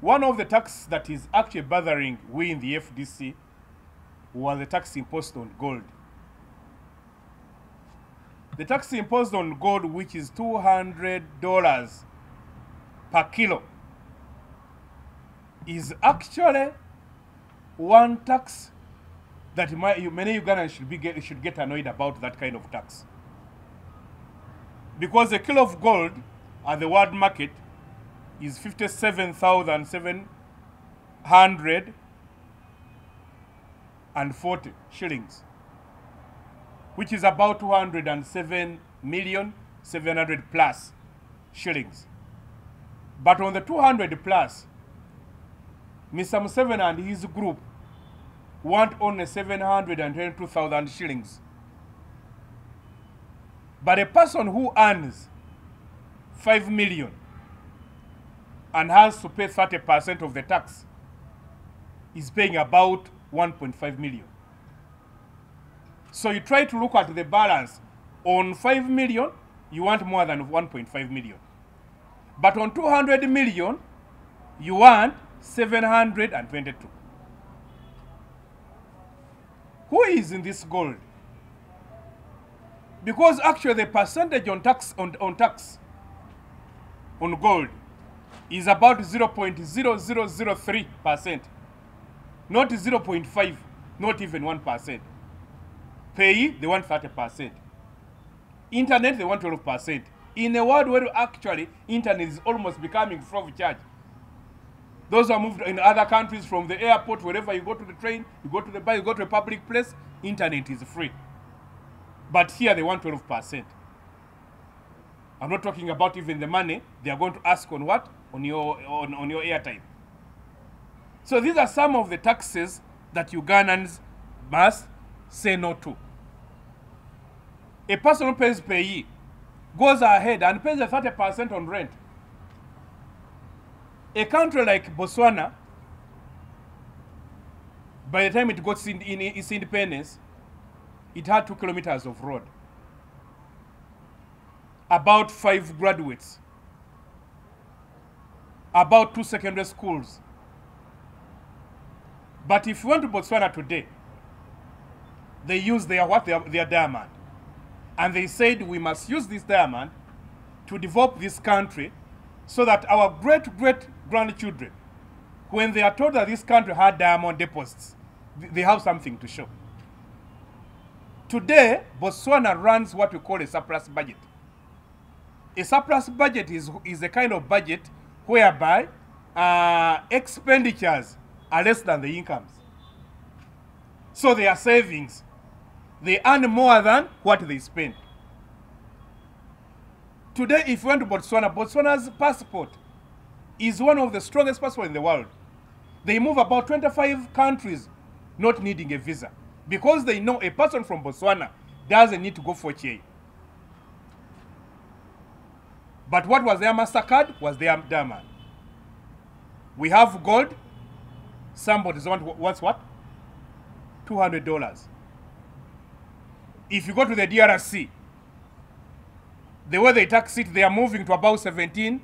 One of the taxes that is actually bothering we in the FDC was the tax imposed on gold. The tax imposed on gold, which is $200 per kilo, is actually one tax that many Ugandans should get annoyed about, that kind of tax. Because a kilo of gold at the world market is 57,740 shillings, which is about 207,700,000 plus shillings. But on the 200 plus, Mr. Museveni and his group want only 722,000 shillings. But a person who earns 5 million and has to pay 30% of the tax is paying about 1.5 million. So you try to look at the balance. On 5 million, you want more than 1.5 million. But on 200 million, you want 722. Who is in this gold? Because actually the percentage on tax on gold is about 0.0003%, not 0.5, not even 1%. Pay, they want 30%. Internet, they want 12%. In a world where actually internet is almost becoming free of charge. Those who are moved in other countries, from the airport, wherever you go to the train, you go to the bar, you go to a public place, internet is free. But here they want 12%. I'm not talking about even the money they are going to ask on what? On your airtime. So these are some of the taxes that Ugandans must say no to. A person who pays payee goes ahead and pays a 30% on rent. A country like Botswana, by the time it got in its independence, it had 2 kilometers of road, about 5 graduates, about 2 secondary schools. But if you went to Botswana today, they use their diamond. And they said we must use this diamond to develop this country so that our great-great-grandchildren, when they are told that this country had diamond deposits, they have something to show. Today, Botswana runs what we call a surplus budget. A surplus budget is a kind of budget whereby expenditures are less than the incomes. So their savings, they earn more than what they spend. Today, if you went to Botswana, Botswana's passport is one of the strongest passports in the world. They move about 25 countries not needing a visa, because they know a person from Botswana doesn't need to go for HA. But what was their MasterCard was their diamond. We have gold. Somebody wants what? $200. If you go to the DRC, the way they tax it, they are moving to about 17%.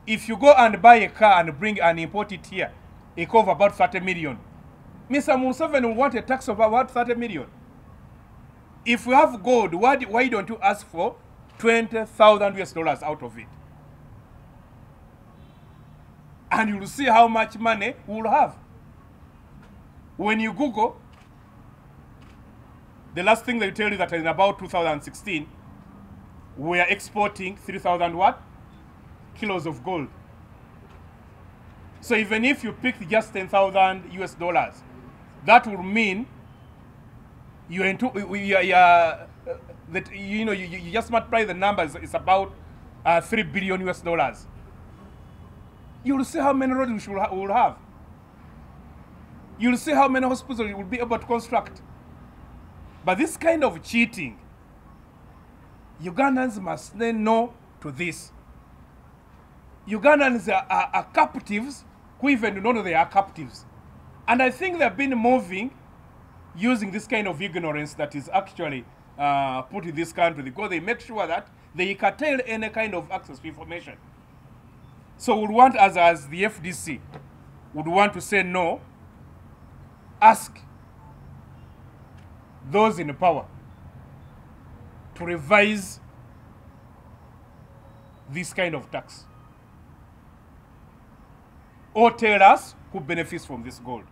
If you go and buy a car and bring and import it here, a car of about 30 million, Mr. Museveni will want a tax of about 30 million. If you have gold, why don't you ask for 20,000 US dollars out of it? And you'll see how much money we'll have. When you Google, the last thing they tell you that in about 2016, we are exporting 3,000 what? Kilos of gold. So even if you pick just 10,000 US dollars, that will mean you just multiply the numbers. It's about 3 billion US dollars. You'll see how many roads we will have. You'll see how many hospitals we will be able to construct. But this kind of cheating, Ugandans must say no to this. Ugandans are captives who even do not know they are captives. And I think they've been moving using this kind of ignorance that is actually put in this country, because they make sure that they curtail any kind of access to information So we want, as the FDC, would want to say no, ask those in power to revise this kind of tax, or tell us who benefits from this gold.